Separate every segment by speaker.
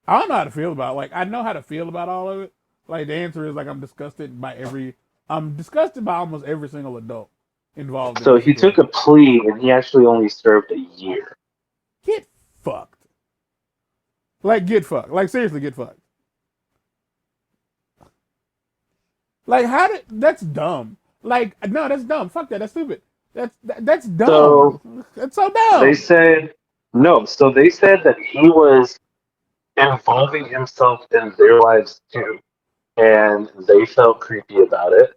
Speaker 1: I don't know how to feel about it. Like I know how to feel about all of it. Like the answer is like I'm disgusted by almost every single adult involved in
Speaker 2: So
Speaker 1: this
Speaker 2: he took a
Speaker 1: situation.
Speaker 2: plea and he actually only served a year.
Speaker 1: Get fucked. Like get fucked. Like seriously, get fucked. Like how did that's dumb. Like no, that's dumb. Fuck that. That's stupid. That's
Speaker 2: So
Speaker 1: dumb. That's so
Speaker 2: they
Speaker 1: dumb.
Speaker 2: said no. So they said that he was involving himself in their lives too, and they felt creepy about it.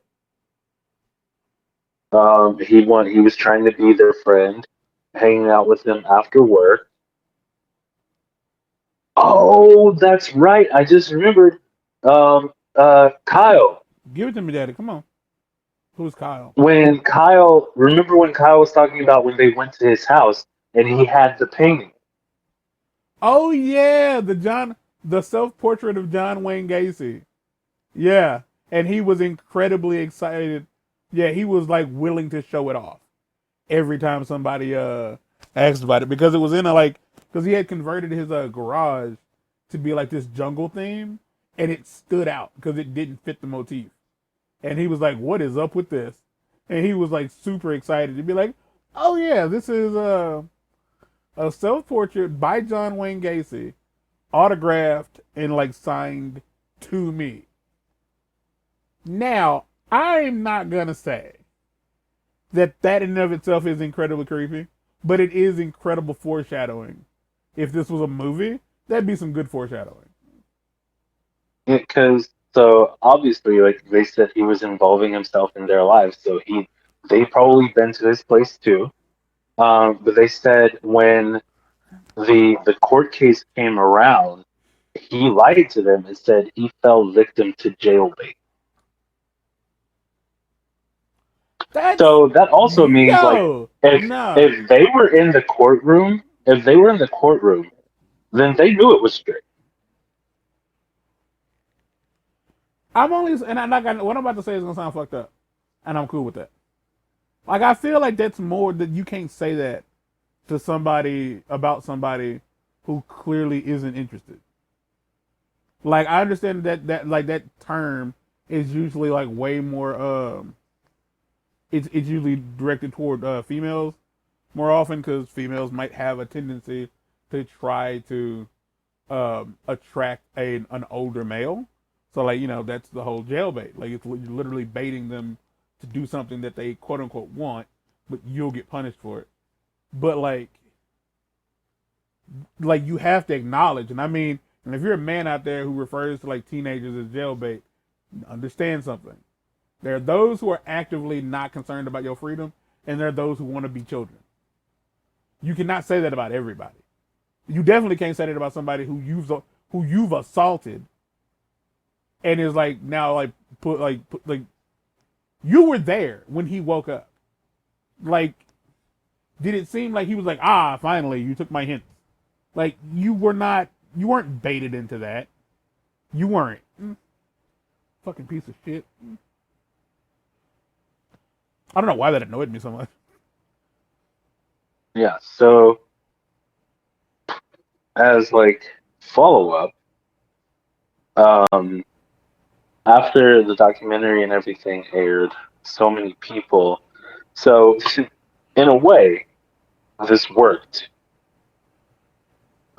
Speaker 2: He was trying to be their friend, hanging out with them after work. Oh, that's right. I just remembered. Kyle.
Speaker 1: Give it to me, daddy. Come on. Who's Kyle?
Speaker 2: Remember when Kyle was talking about when they went to his house and he had the painting?
Speaker 1: Oh yeah, the self portrait of John Wayne Gacy. Yeah, and he was incredibly excited. Yeah, he was like willing to show it off every time somebody asked about it because it was in a like because he had converted his garage to be like this jungle theme, and it stood out because it didn't fit the motif. And he was like, "What is up with this?" And he was like super excited to be like, "Oh yeah, this is a self portrait by John Wayne Gacy, autographed and like signed to me." Now, I'm not gonna say that in and of itself is incredibly creepy, but it is incredible foreshadowing. If this was a movie, that'd be some good foreshadowing.
Speaker 2: Because so obviously, like they said, he was involving himself in their lives, so they probably been to his place too. But they said when the court case came around, he lied to them and said he fell victim to jailbait.
Speaker 1: That's
Speaker 2: So that also means like
Speaker 1: yo
Speaker 2: if
Speaker 1: no.
Speaker 2: if they were in the courtroom, if they were in the courtroom, then they knew it was straight.
Speaker 1: I'm only and I'm not gonna what I'm about to say is gonna sound fucked up, and I'm cool with that. Like I feel like that's more that you can't say that to somebody about somebody who clearly isn't interested. Like I understand that like that term is usually like way more it's usually directed toward females more often because females might have a tendency to try to attract an older male. So like that's the whole jailbait. Like it's literally baiting them to do something that they quote unquote want, but you'll get punished for it. But like you have to acknowledge, and I mean, and if you're a man out there who refers to like teenagers as jailbait, understand something. There are those who are actively not concerned about your freedom, and there are those who want to be children. You cannot say that about everybody. You definitely can't say that about somebody who you've assaulted and is like now like you were there when he woke up. Like, did it seem like he was like, finally you took my hints? Like you weren't baited into that. You weren't. Fucking piece of shit. I don't know why that annoyed me so much.
Speaker 2: Yeah. So as like follow up, um, after the documentary and everything aired, so many people. So in a way, this worked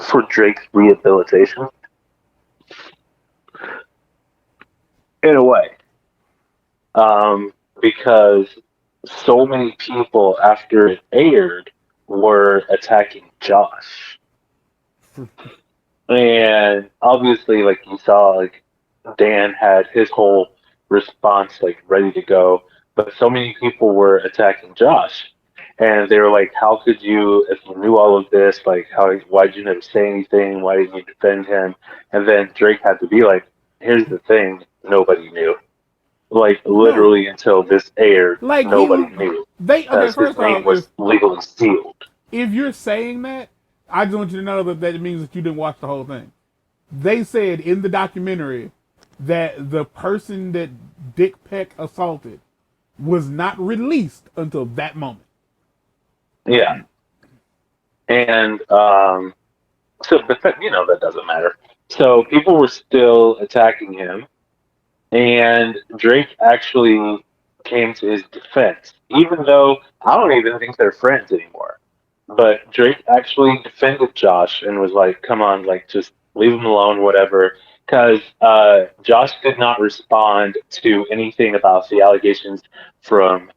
Speaker 2: for Drake's rehabilitation. In a way, because so many people after it aired were attacking Josh. And obviously, like you saw, like Dan had his whole response like ready to go, but so many people were attacking Josh, and they were like, "How could you, if you knew all of this, like, why'd you never say anything? Why didn't you defend him?" And then Drake had to be like, "Here's the thing, nobody knew. Like,
Speaker 1: No,
Speaker 2: literally until this aired,
Speaker 1: like
Speaker 2: nobody knew
Speaker 1: they okay.
Speaker 2: because his
Speaker 1: First
Speaker 2: name
Speaker 1: off,
Speaker 2: was legally sealed."
Speaker 1: if you're saying that, I just want you to know that that means that you didn't watch the whole thing. They said in the documentary that the person that Dick Peck assaulted was not released until that moment.
Speaker 2: Yeah, and so, but that, that doesn't matter. So people were still attacking him, and Drake actually came to his defense, even though I don't even think they're friends anymore. But Drake actually defended Josh and was like, "Come on, like just leave him alone, whatever." Because Josh did not respond to anything about the allegations from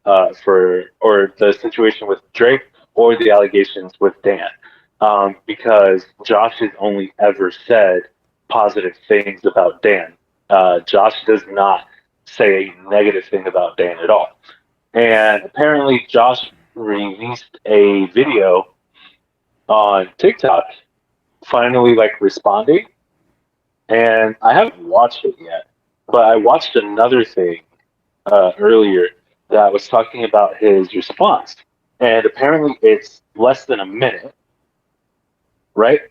Speaker 2: for or the situation with Drake or the allegations with Dan, because Josh has only ever said positive things about Dan. Josh does not say a negative thing about Dan at all. And apparently, Josh released a video on TikTok, finally like responding. And I haven't watched it yet, but I watched another thing earlier that was talking about his response. And apparently, it's less than a minute, right?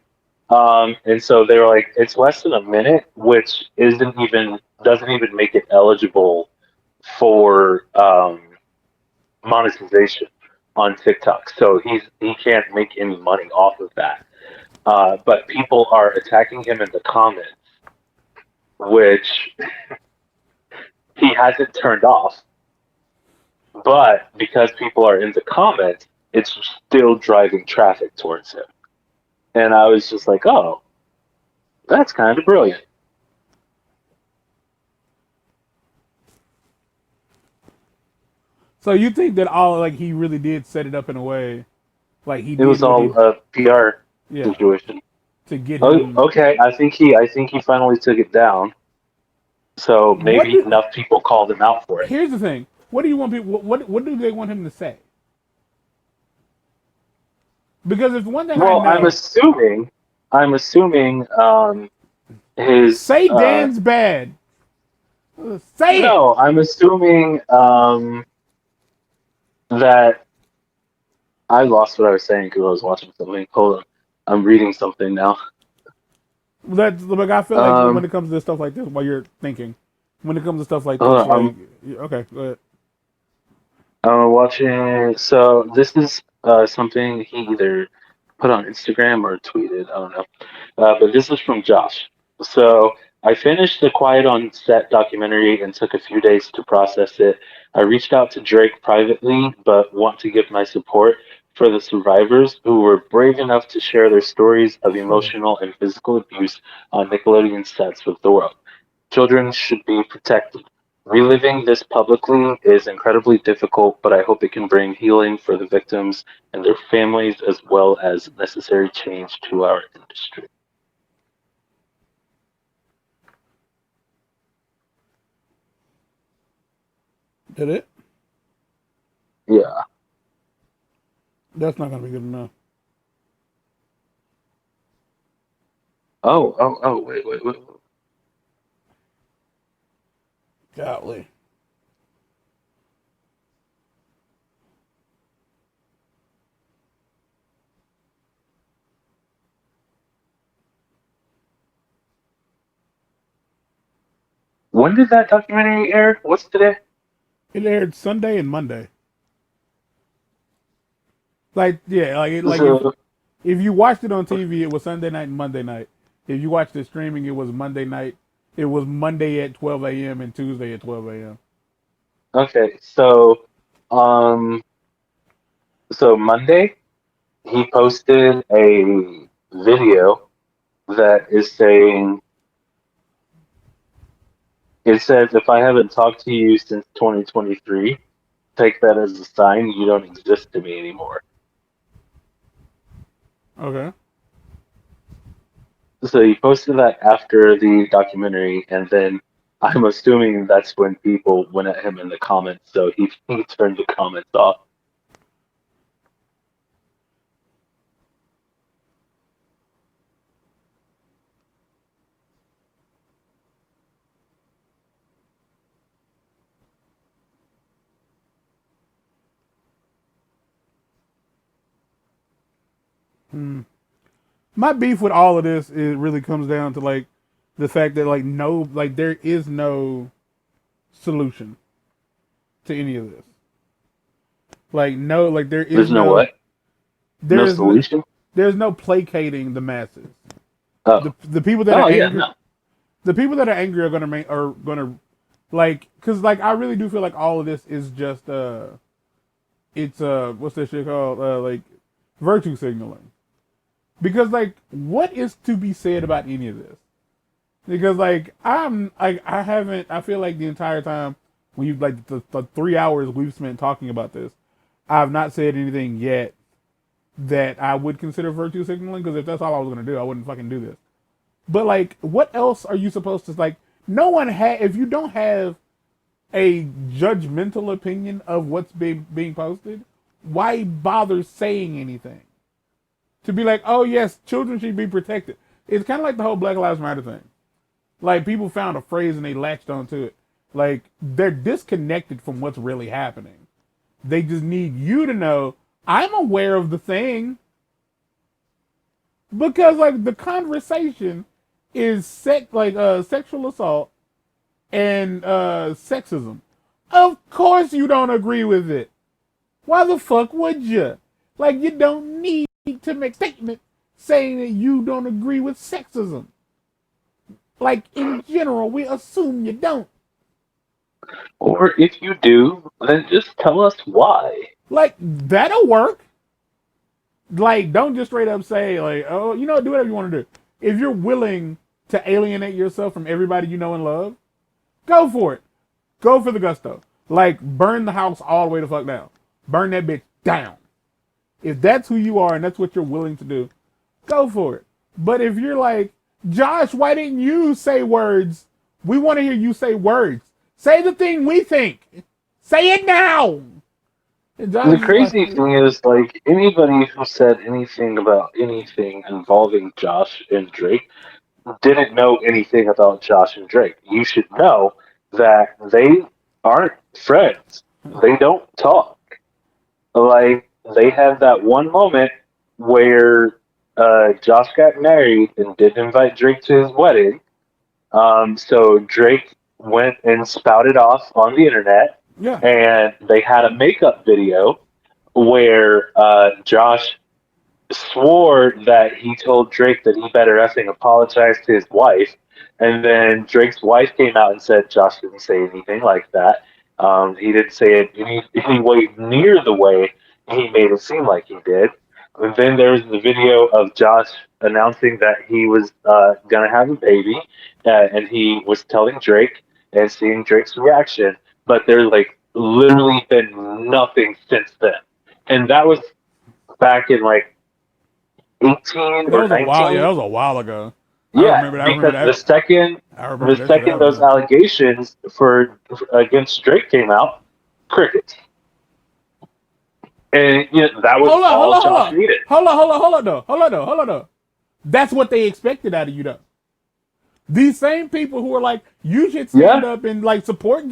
Speaker 2: And so they were like, it's less than a minute, which isn't even doesn't even make it eligible for monetization on TikTok. So he can't make any money off of that. But people are attacking him in the comments, which he hasn't turned off. But because people are in the comments, it's still driving traffic towards him. And I was just like, oh, that's kind of brilliant.
Speaker 1: So you think that all like he really did set it up in a way, like he
Speaker 2: It
Speaker 1: did
Speaker 2: was
Speaker 1: what he,
Speaker 2: all a PR
Speaker 1: yeah,
Speaker 2: situation.
Speaker 1: to get
Speaker 2: Oh,
Speaker 1: him.
Speaker 2: okay. I think he finally took it down. So
Speaker 1: What
Speaker 2: maybe
Speaker 1: do?
Speaker 2: enough people called him out for it.
Speaker 1: Here's the thing. What do you want people? What do they want him to say? Because it's one thing I
Speaker 2: Well, I'm
Speaker 1: know.
Speaker 2: assuming, I'm assuming, his,
Speaker 1: Say Dan's bad. Say it.
Speaker 2: no, I'm assuming, that I lost what I was saying because I was watching something. Hold on. I'm reading something now.
Speaker 1: That's like I feel like when
Speaker 2: Um,
Speaker 1: it comes to stuff like this, while you're thinking, when it comes to stuff like
Speaker 2: hold
Speaker 1: this,
Speaker 2: on.
Speaker 1: like okay, go ahead.
Speaker 2: I'm watching. So this is something he either put on Instagram or tweeted. I don't know. But this is from Josh. So I finished the Quiet on Set documentary and took a few days to process it. I reached out to Drake privately, but want to give my support for the survivors who were brave enough to share their stories of emotional and physical abuse on Nickelodeon sets with the world. Children should be protected. Reliving this publicly is incredibly difficult, but I hope it can bring healing for the victims and their families as well as necessary change to our industry.
Speaker 1: Did it?
Speaker 2: Yeah.
Speaker 1: That's not gonna be good enough.
Speaker 2: Wait.
Speaker 1: Golly.
Speaker 2: When did that documentary air? What's today?
Speaker 1: It aired Sunday and Monday. Like yeah, like
Speaker 2: So,
Speaker 1: if you watched it on TV, it was Sunday night and Monday night. If you watched it streaming, it was Monday night. It was Monday at 12 a.m. and Tuesday at 12 a.m.
Speaker 2: okay, um, so Monday he posted a video that is saying, it says, if I haven't talked to you since 2023, take that as a sign you don't exist to me anymore.
Speaker 1: Okay.
Speaker 2: So he posted that after the documentary, and then I'm assuming that's when people went at him in the comments. So he turned the comments off.
Speaker 1: My beef with all of this, it really comes down to like the fact that like no, like there is no solution to any of this. Like no, like
Speaker 2: There's no what?
Speaker 1: there
Speaker 2: No
Speaker 1: is no,
Speaker 2: solution?
Speaker 1: there's no placating the masses.
Speaker 2: Oh,
Speaker 1: The people that are
Speaker 2: oh yeah,
Speaker 1: angry,
Speaker 2: no.
Speaker 1: the people that are angry are gonna like, cause like I really do feel like all of this is just it's what's that shit called, like virtue signaling, because like what is to be said about any of this? Because like I haven't, I feel like the entire time we've like the 3 hours we've spent talking about this, I've not said anything yet that I would consider virtue signaling, because if that's all I was gonna do, I wouldn't fucking do this. But like, what else are you supposed to like? No one if you don't have a judgmental opinion of what's being posted, why bother saying anything? To be like, oh yes, children should be protected. It's kind of like the whole Black Lives Matter thing. Like people found a phrase and they latched onto it. Like they're disconnected from what's really happening. They just need you to know I'm aware of the thing, because like the conversation is sexual assault and sexism. Of course you don't agree with it. Why the fuck would you? Like you don't need to make statement saying that you don't agree with sexism. Like in general, we assume you don't.
Speaker 2: Or if you do, then just tell us why.
Speaker 1: Like that'll work. Like don't just straight up say like, oh, you know, do whatever you want to do. If you're willing to alienate yourself from everybody you know and love, go for it. Go for the gusto. Like burn the house all the way the fuck down. Burn that bitch down. If that's who you are and that's what you're willing to do, go for it. But if you're like, Josh, why didn't you say words? We want to hear you say words. Say the thing we think. Say it now. And Josh
Speaker 2: The
Speaker 1: is like,
Speaker 2: crazy thing is, like, anybody who said anything about anything involving Josh and Drake didn't know anything about Josh and Drake. You should know that they aren't friends. They don't talk. Like, they had that one moment where Josh got married and didn't invite Drake to his wedding. So Drake went and spouted off on the internet,
Speaker 1: yeah.
Speaker 2: and they had a makeup video where Josh swore that he told Drake that he better effing apologize to his wife, and then Drake's wife came out and said Josh didn't say anything like that. He didn't say it any way near the way he made it seem like he did. And then there was the video of Josh announcing that he was gonna have a baby, and he was telling Drake and seeing Drake's reaction. But there's like literally been nothing since then, and that was back in like 18
Speaker 1: That
Speaker 2: or
Speaker 1: was a while. Yeah, that
Speaker 2: 19.
Speaker 1: was a while ago. I
Speaker 2: Yeah,
Speaker 1: remember. I remember
Speaker 2: because the
Speaker 1: that.
Speaker 2: second
Speaker 1: I remember
Speaker 2: the
Speaker 1: that shit
Speaker 2: second those
Speaker 1: happening.
Speaker 2: allegations for against Drake came out, crickets. And you know, that was
Speaker 1: Hold on, hold
Speaker 2: all
Speaker 1: on, hold
Speaker 2: Josh
Speaker 1: on,
Speaker 2: needed.
Speaker 1: hold on though. That's what they expected out of you though. These same people who are like, you should stand
Speaker 2: Yeah.
Speaker 1: up and like support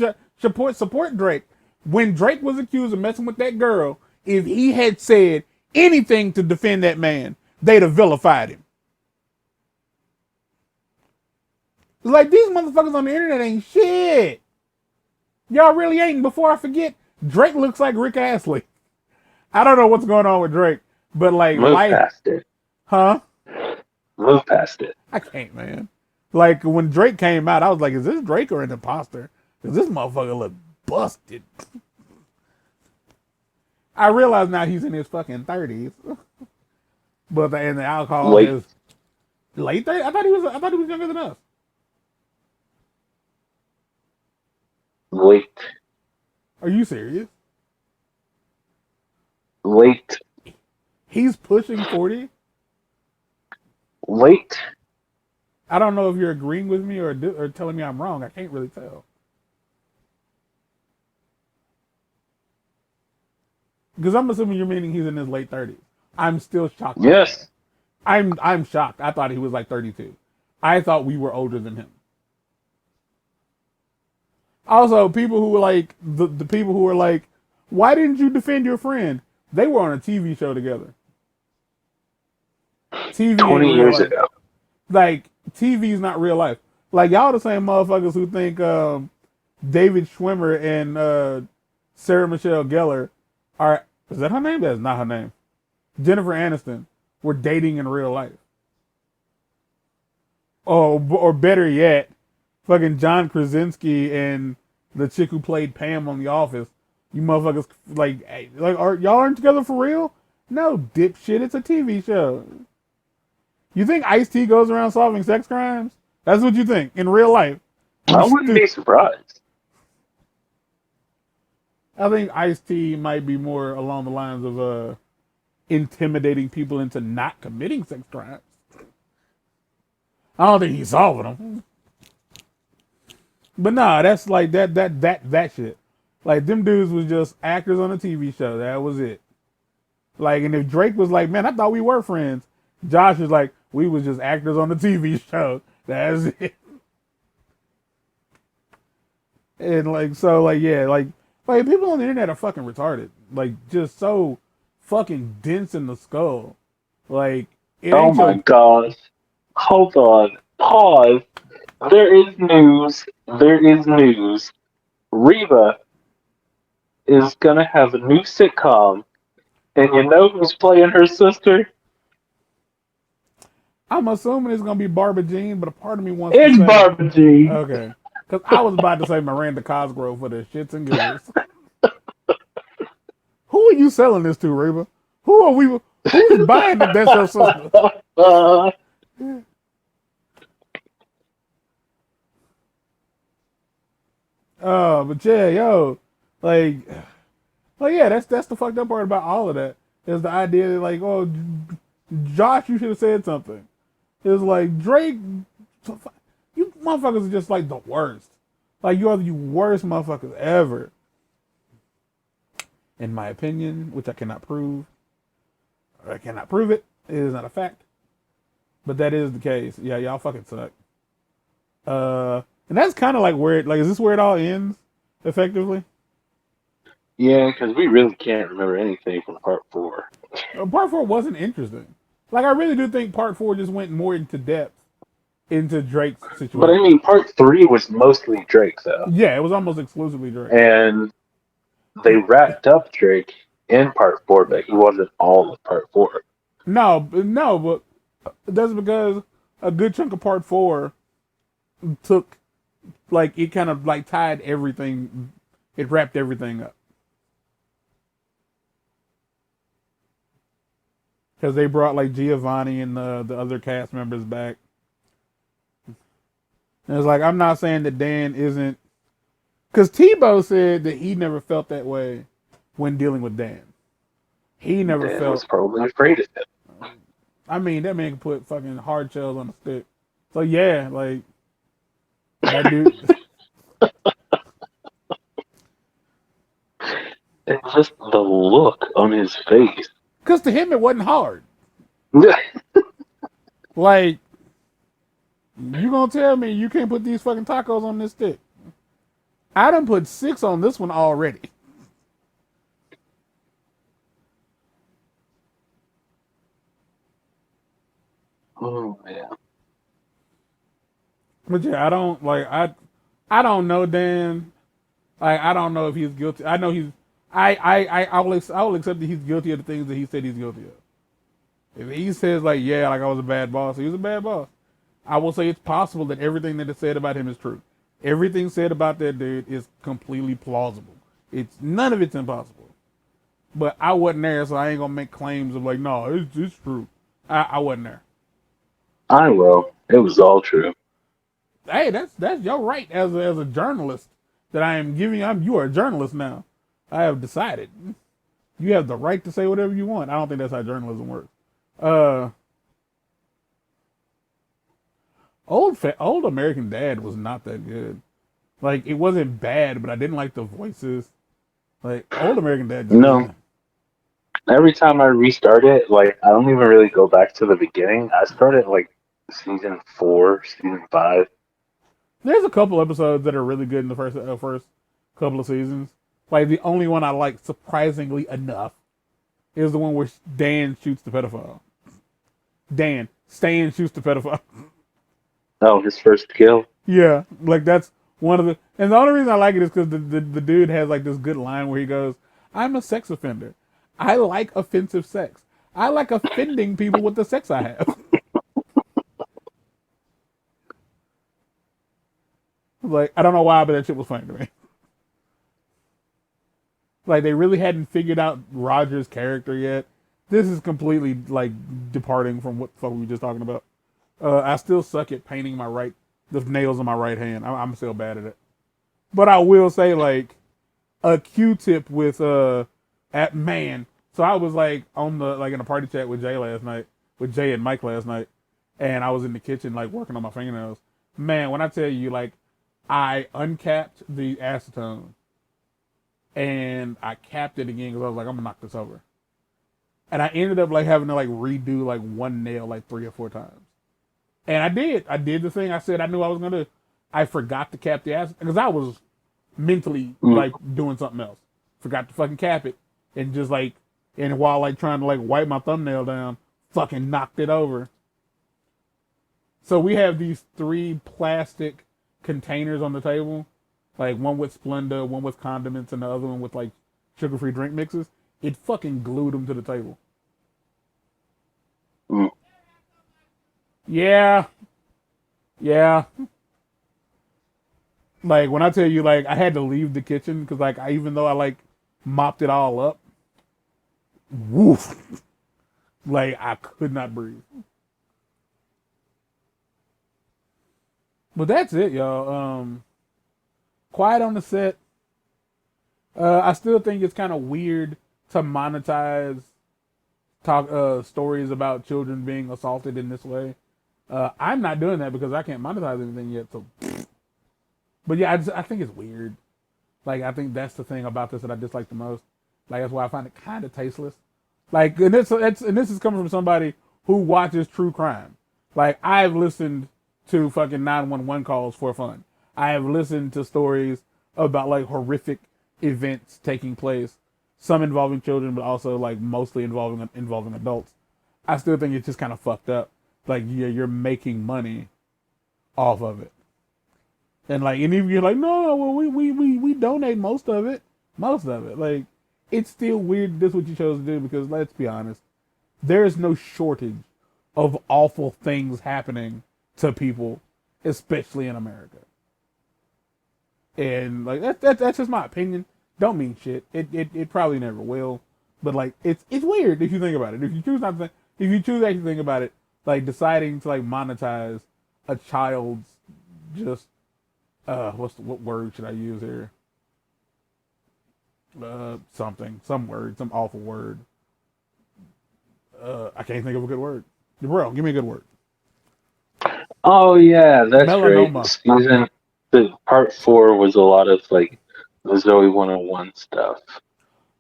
Speaker 1: Drake. When Drake was accused of messing with that girl, if he had said anything to defend that man, they'd have vilified him. Like these motherfuckers on the internet ain't shit. Y'all really ain't. And before I forget, Drake looks like Rick Astley. I don't know what's going on with Drake, but like
Speaker 2: Move
Speaker 1: life,
Speaker 2: past it.
Speaker 1: huh?
Speaker 2: Move past it.
Speaker 1: I can't, man. Like when Drake came out, I was like, is this Drake or an imposter? Because this motherfucker look busted. I realize now he's in his fucking 30s. But and the alcohol
Speaker 2: Late,
Speaker 1: is late 30s. I thought he was younger than us.
Speaker 2: late,
Speaker 1: Are you serious?
Speaker 2: late,
Speaker 1: He's pushing 40?
Speaker 2: late.
Speaker 1: I don't know if you're agreeing with me or telling me I'm wrong. I can't really tell. Because I'm assuming you're meaning he's in his late 30s. I'm still shocked by that.
Speaker 2: Yes.
Speaker 1: I'm shocked. I thought he was like 32. I thought we were older than him. Also, people who were like the people who were like, why didn't you defend your friend? They were on a TV show together. TV ain't
Speaker 2: 20
Speaker 1: real
Speaker 2: years
Speaker 1: life.
Speaker 2: ago.
Speaker 1: Like TV's not real life. Like y'all the same motherfuckers who think David Schwimmer and Sarah Michelle Gellar are, is that her name? That's not her name. Jennifer Aniston were dating in real life. or better yet, fucking John Krasinski and the chick who played Pam on The Office. You motherfuckers are y'all aren't together for real? No, dipshit. It's a TV show. You think Ice-T goes around solving sex crimes? That's what you think in real life.
Speaker 2: I wouldn't be surprised.
Speaker 1: I think Ice-T might be more along the lines of intimidating people into not committing sex crimes. I don't think he's solving them. But nah, that's like that shit. Like them dudes was just actors on a TV show. That was it. Like, and if Drake was like, man, I thought we were friends. Josh was like, we was just actors on the TV show. That's it. And like, so like, yeah, like people on the internet are fucking retarded. Like, just so fucking dense in the skull. Like, it
Speaker 2: Oh
Speaker 1: ain't
Speaker 2: my
Speaker 1: your,
Speaker 2: gosh. Hold on. Pause. There is news. There is news. Reba is gonna have a new sitcom, and you know who's playing her sister?
Speaker 1: I'm assuming it's gonna be Barbara Jean, but a part of me wants to
Speaker 2: It's
Speaker 1: say,
Speaker 2: Barbara G.
Speaker 1: okay, because I was about to say Miranda Cosgrove for the shits and giggles. Who are you selling this to, Reba? Who are we? Who's buying if that's your sister? But yeah, yo, like, yeah, that's the fucked up part about all of that is the idea that like, oh, Josh, you should have said something. It's like Drake, you motherfuckers are just like the worst. Like you are the worst motherfuckers ever. In my opinion, which I cannot prove. I cannot prove it. It is not a fact. But that is the case. Yeah, y'all fucking suck. And that's kind of like where is this where it all ends, effectively?
Speaker 2: Yeah, because we really can't remember anything from part 4.
Speaker 1: Part four wasn't interesting. Like I really do think part four just went more into depth into Drake's
Speaker 2: But I
Speaker 1: situation.
Speaker 2: mean, part 3 was mostly Drake, though.
Speaker 1: Yeah, it was almost exclusively Drake.
Speaker 2: And they wrapped up Drake in part 4, but he wasn't all of part 4.
Speaker 1: No, but that's because a good chunk of part four took like it kind of like tied everything. It wrapped everything up because they brought like Giovanni and the other cast members back. And it's like I'm not saying that Dan isn't, because Tebow said that he never felt that way when dealing with Dan. He never
Speaker 2: Dan
Speaker 1: felt.
Speaker 2: was probably afraid of him.
Speaker 1: I mean, that man can put fucking hard shells on a stick. So yeah, like that dude.
Speaker 2: And just the look on his face.
Speaker 1: Because to him it wasn't hard. Like, you gonna tell me you can't put these fucking tacos on this stick? I done put 6 on this one already.
Speaker 2: Oh, man.
Speaker 1: But yeah, I don't know Dan. I don't know if he's guilty. I know he's. I will accept that he's guilty of the things that he said he's guilty of. If he says like, yeah, like I was a bad boss, he was a bad boss. I will say it's possible that everything that is said about him is true. Everything said about that dude is completely plausible. It's none of it's impossible. But I wasn't there, so I ain't gonna make claims of like, no, it's true. I wasn't there.
Speaker 2: I will. It was all true.
Speaker 1: Hey, that's your right as a journalist that I am giving. You are a journalist now. I have decided. You have the right to say whatever you want. I don't think that's how journalism works. Uh, old American Dad was not that good. Like it wasn't bad, but I didn't like the voices. Like old American Dad.
Speaker 2: No. Every time I restart it, like, I don't even really go back to the beginning. I started, like, season 4, season 5.
Speaker 1: There's a couple episodes that are really good in the first couple of seasons. Like the only one I like, surprisingly enough, is the one where Dan shoots the pedophile. Stan shoots the pedophile.
Speaker 2: Oh, his first kill?
Speaker 1: Yeah, like that's one of the, and the only reason I like it is because the dude has like this good line where he goes, "I'm a sex offender. I like offensive sex. I like offending people with the sex I have." Like, I don't know why, but that shit was funny to me. Like, they really hadn't figured out Roger's character yet. This is completely, like, departing from what the fuck we were just talking about. I still suck at painting the nails on my right hand. I'm still bad at it. But I will say, like, a Q-tip with, at man. So I was, like, in a party chat with Jay and Mike last night. And I was in the kitchen, like, working on my fingernails. Man, when I tell you, like, I uncapped the acetone and I capped it again because I was like, I'm gonna knock this over. And I ended up like having to like redo like one nail like 3 or 4 times. And I did. I did the thing I said I knew I was gonna do. I forgot to cap the acetone because I was mentally like doing something else. Forgot to fucking cap it and just like and while like trying to like wipe my thumbnail down, fucking knocked it over. So we have these 3 plastic containers on the table, like one with Splenda, one with condiments, and the other one with like sugar-free drink mixes. It fucking glued them to the table.
Speaker 2: Mm.
Speaker 1: Yeah, yeah. Like when I tell you, like I had to leave the kitchen because like even though I like mopped it all up, woof, like I could not breathe. But that's it, y'all. Quiet on the set. I still think it's kind of weird to monetize stories about children being assaulted in this way. I'm not doing that because I can't monetize anything yet. So, but yeah, I think it's weird. Like I think that's the thing about this that I dislike the most. Like that's why I find it kind of tasteless. Like and this is coming from somebody who watches true crime. Like I've listened to fucking 911 calls for fun. I have listened to stories about like horrific events taking place, some involving children, but also like mostly involving adults. I still think it's just kind of fucked up. Like you're making money off of it, and like and even you're like, no, well we donate most of it. Like it's still weird. This is what you chose to do because let's be honest, there is no shortage of awful things happening to people, especially in America. And like that's just my opinion. Don't mean shit. It probably never will. But like it's weird if you think about it. If you choose not to if you choose to actually think about it, like deciding to like monetize a child's just what word should I use here? Some awful word. I can't think of a good word. Bro, give me a good word.
Speaker 2: Oh yeah, that's right.
Speaker 1: Melanoma.
Speaker 2: The part 4 was a lot of like the Zoe 101 stuff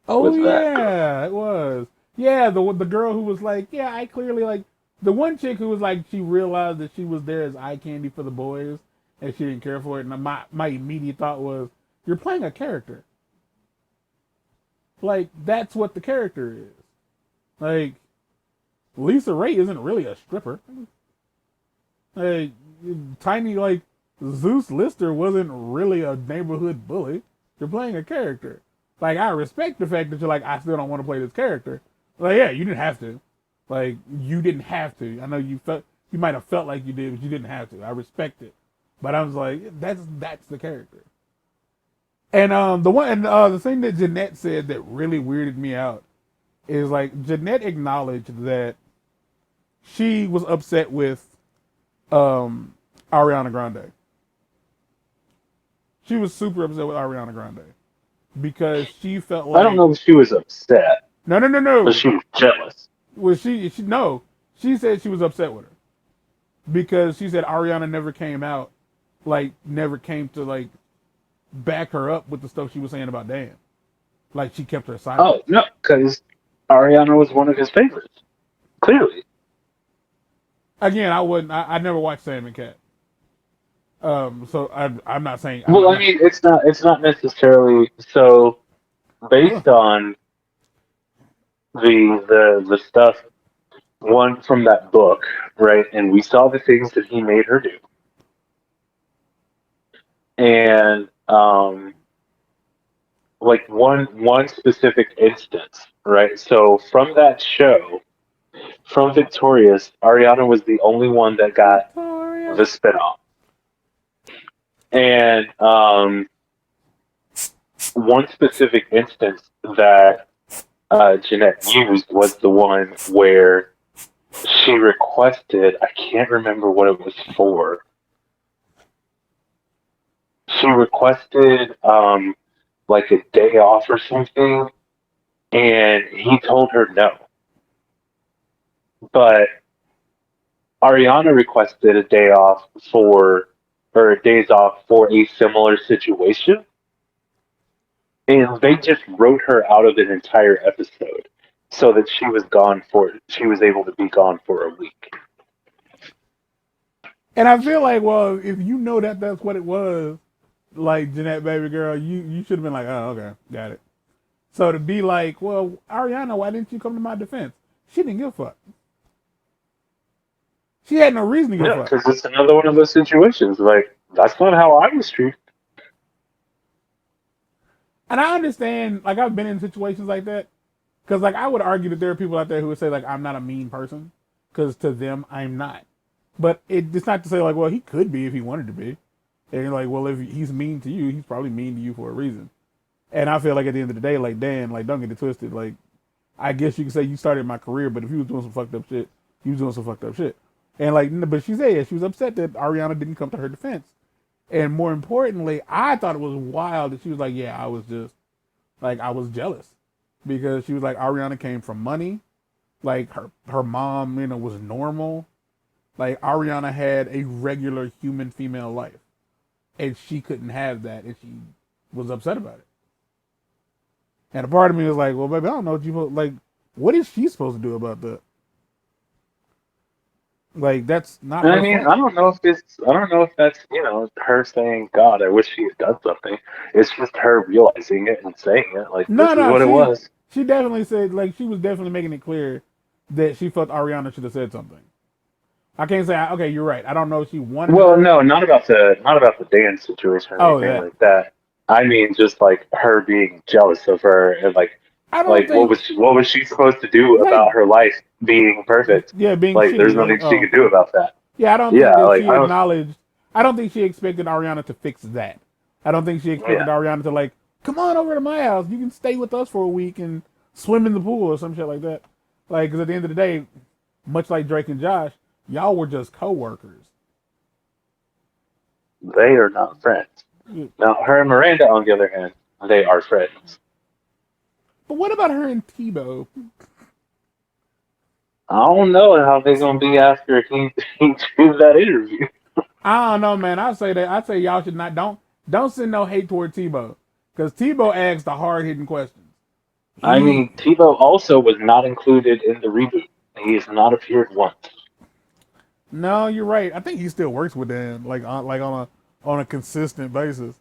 Speaker 1: Oh
Speaker 2: with that.
Speaker 1: yeah, it was. Yeah, the girl who was like, yeah, I clearly like the one chick who was like, she realized that she was there as eye candy for the boys, and she didn't care for it. And my immediate thought was, you're playing a character. Like that's what the character is. Like Lisa Ray isn't really a stripper. Like tiny like Zeus Lister wasn't really a neighborhood bully. You're playing a character. Like I respect the fact that you're like, I still don't want to play this character. Like, yeah, you didn't have to. Like, you didn't have to. I know you might have felt like you did, but you didn't have to. I respect it. But I was like, that's the character. And the thing that Jeanette said that really weirded me out is like Jeanette acknowledged that she was upset with Ariana Grande. She was super upset with Ariana Grande because she felt
Speaker 2: I don't
Speaker 1: like
Speaker 2: know if she was upset, but
Speaker 1: no.
Speaker 2: she was jealous.
Speaker 1: Well, she no. She said she was upset with her because she said Ariana never came out, like never came to like back her up with the stuff she was saying about Dan. Like she kept her silent.
Speaker 2: Oh no, because Ariana was one of his favorites. Clearly.
Speaker 1: Again, I wouldn't. I never watched Sam and Cat. So I'm not saying.
Speaker 2: Well,
Speaker 1: I'm
Speaker 2: I
Speaker 1: not.
Speaker 2: mean, it's not necessarily so
Speaker 1: Ugh.
Speaker 2: based on the stuff one from that book, right? And we saw the things that he made her do, and like one specific instance, right? So from that show, from Victorious, Ariana was the only one that got
Speaker 1: Victoria.
Speaker 2: the spinoff. And one specific instance that Jeanette used was the one where she requested, I can't remember what it was for. She requested like a day off or something, and he told her no. But Ariana requested a day off for, or days off for a similar situation, and they just wrote her out of an entire episode so that she was able to be gone for a week.
Speaker 1: And I feel like, well, if you know that that's what it was, like Jeanette, baby girl, you should have been like, oh, okay, got it. So to be like, well, Ariana, why didn't you come to my defense? She didn't give a fuck. She had no reason to give a
Speaker 2: Yeah,
Speaker 1: fuck.
Speaker 2: because it's another one of those situations. Like, that's not how I was treated.
Speaker 1: And I understand, like, I've been in situations like that. Because, like, I would argue that there are people out there who would say, like, I'm not a mean person. Because to them, I'm not. But it's not to say, like, well, he could be if he wanted to be. And you're like, well, if he's mean to you, he's probably mean to you for a reason. And I feel like at the end of the day, like, Dan, like, don't get it twisted. Like, I guess you could say you started my career, but if you was doing some fucked up shit, you was doing some fucked up shit. And, like, but she said she was upset that Ariana didn't come to her defense. And more importantly, I thought it was wild that she was like, yeah, I was just, like, I was jealous. Because she was like, Ariana came from money. Like, her mom, was normal. Like, Ariana had a regular human female life. And she couldn't have that. And she was upset about it. And a part of me was like, well, baby, I don't know what what is she supposed to do about that? Like, that's not
Speaker 2: And I
Speaker 1: her
Speaker 2: mean,
Speaker 1: fault.
Speaker 2: I don't know if that's, her saying, God, I wish she had done something. It's just her realizing it and saying it. Like, this
Speaker 1: No,
Speaker 2: is
Speaker 1: no,
Speaker 2: what it was.
Speaker 1: she definitely said, like, she was definitely making it clear that she felt Ariana should have said something. I can't say, okay, you're right. I don't know if she wanted
Speaker 2: Well,
Speaker 1: her.
Speaker 2: no, not about the dance situation or
Speaker 1: Oh,
Speaker 2: anything
Speaker 1: that.
Speaker 2: like that. I mean, just like her being jealous of her and
Speaker 1: I don't think,
Speaker 2: what was she supposed to do
Speaker 1: like,
Speaker 2: about her life being perfect?
Speaker 1: yeah, being
Speaker 2: Like, there's
Speaker 1: shitty. Like,
Speaker 2: nothing she
Speaker 1: oh,
Speaker 2: could do about that.
Speaker 1: yeah, I don't think
Speaker 2: Yeah,
Speaker 1: that
Speaker 2: like
Speaker 1: she
Speaker 2: I don't.
Speaker 1: acknowledged, I don't think she expected Ariana to fix that. I don't think she expected
Speaker 2: Yeah,
Speaker 1: Ariana to, like, come on over to my house. You can stay with us for a week and swim in the pool or some shit like that. Like, because at the end of the day, much like Drake and Josh, y'all were just co-workers.
Speaker 2: they are not friends.
Speaker 1: But
Speaker 2: Now, her and Miranda, on the other hand, they are friends.
Speaker 1: what about her and Tebow?
Speaker 2: I don't know how they're gonna be after he did that interview.
Speaker 1: I don't know, man. I say that. I say y'all should not don't send no hate toward Tebow because Tebow asks the hard hitting questions.
Speaker 2: I
Speaker 1: He
Speaker 2: mean, Tebow also was not included in the reboot. He has not appeared once.
Speaker 1: No, you're right. I think he still works with them on a consistent basis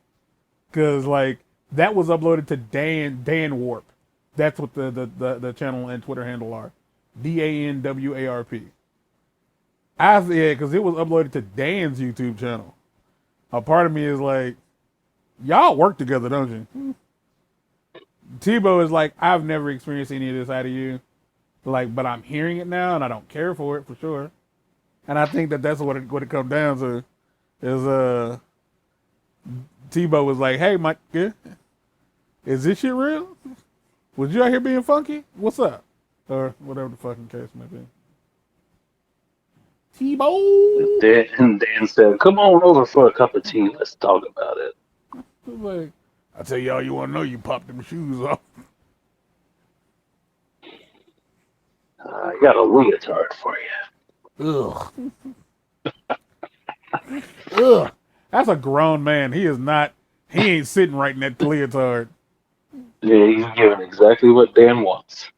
Speaker 1: because like that was uploaded to Dan Warp. That's what the channel and Twitter handle are. DANWARP. I said because it was uploaded to Dan's YouTube channel. A part of me is like, y'all work together, don't you? Tebow is like, I've never experienced any of this out of you. Like, but I'm hearing it now, and I don't care for it for sure. And I think that that's what it comes down to. Is Tebow was like, hey, Mike, yeah, is this shit real? Was you out here being funky? What's up? Or whatever the fucking case may be. Tebow.
Speaker 2: Dan said, "Come on over for a cup of tea. Let's talk about it."
Speaker 1: Like, I tell y'all, you want to know, you popped them shoes off.
Speaker 2: I got a leotard for you.
Speaker 1: Ugh. Ugh. That's a grown man. He is not. He ain't sitting right in that leotard.
Speaker 2: Yeah, he's giving exactly what Dan wants.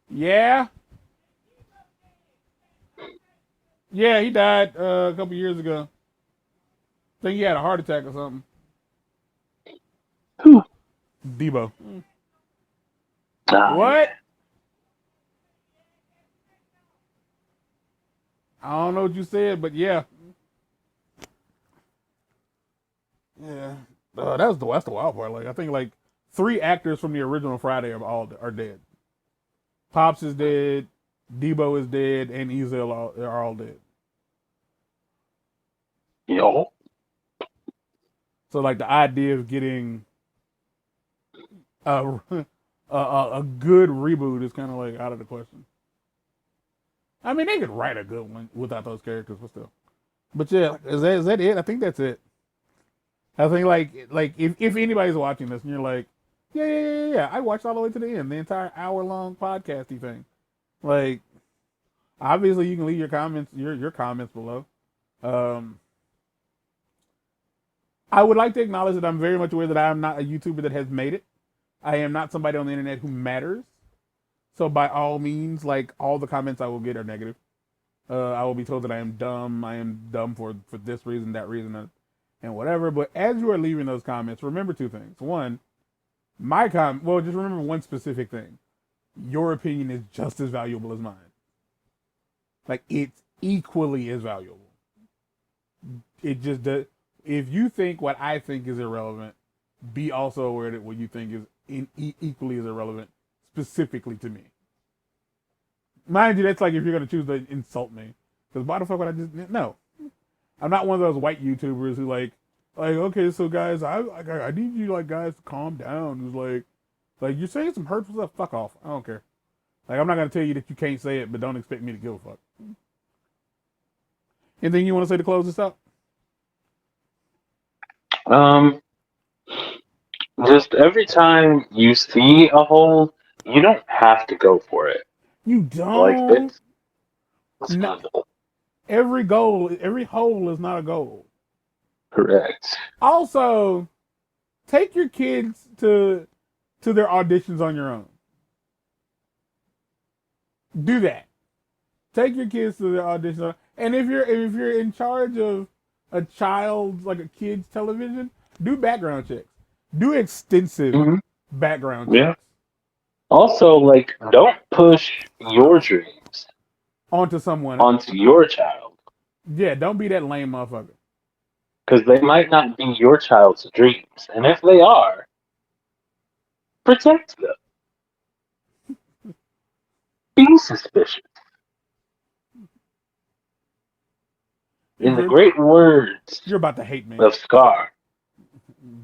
Speaker 1: Yeah. Yeah, he died a couple years ago. I think he had a heart attack or something.
Speaker 2: Whew.
Speaker 1: Debo.
Speaker 2: Ah,
Speaker 1: What?
Speaker 2: yeah.
Speaker 1: I don't know what you said, but yeah. Yeah. That's the wild part. Like I think like 3 actors from the original Friday are dead. Pops is dead, Debo is dead, and Ezel are all dead.
Speaker 2: Yo.
Speaker 1: So like the idea of getting a a good reboot is kind of like out of the question. I mean, they could write a good one without those characters, but still. But yeah, is that it? I think that's it. I think like if anybody's watching this and you're like, yeah, I watched all the way to the end, the entire hour long podcasty thing. Like, obviously you can leave your comments your comments below. Um, I would like to acknowledge that I'm very much aware that I am not a YouTuber that has made it. I am not somebody on the internet who matters. So by all means, like all the comments I will get are negative. I will be told that I am dumb. I am dumb for this reason, that reason, and whatever. But as you are leaving those comments, remember two things. One, just remember one specific thing. Your opinion is just as valuable as mine. Like, it's equally as valuable. It just does. If you think what I think is irrelevant, be also aware that what you think is equally as irrelevant, specifically to me. Mind you, that's like if you're going to choose to insult me. Because why the fuck would I just... No. I'm not one of those white YouTubers who okay, so guys, I need you like guys to calm down. It's like you're saying some hurtful stuff. Fuck off. I don't care. Like, I'm not gonna tell you that you can't say it, but don't expect me to give a fuck. Anything you want to say to close this up?
Speaker 2: Just every time you see a hole, you don't have to go for it.
Speaker 1: You
Speaker 2: Like
Speaker 1: don't.
Speaker 2: it's
Speaker 1: No, every hole is not a goal.
Speaker 2: correct.
Speaker 1: Also, take your kids to their auditions on your own. Do that. Take your kids to their auditions, and if you're in charge of a child's like a kid's television, do background checks. Do extensive
Speaker 2: Mm-hmm.
Speaker 1: background
Speaker 2: Yeah.
Speaker 1: checks
Speaker 2: Also, like, don't push your dreams
Speaker 1: onto someone else.
Speaker 2: onto your child,
Speaker 1: Yeah, don't be that lame motherfucker.
Speaker 2: because they might not be your child's dreams, and if they are, protect them. Be suspicious. In the great words
Speaker 1: You're about to hate me.
Speaker 2: of Scar,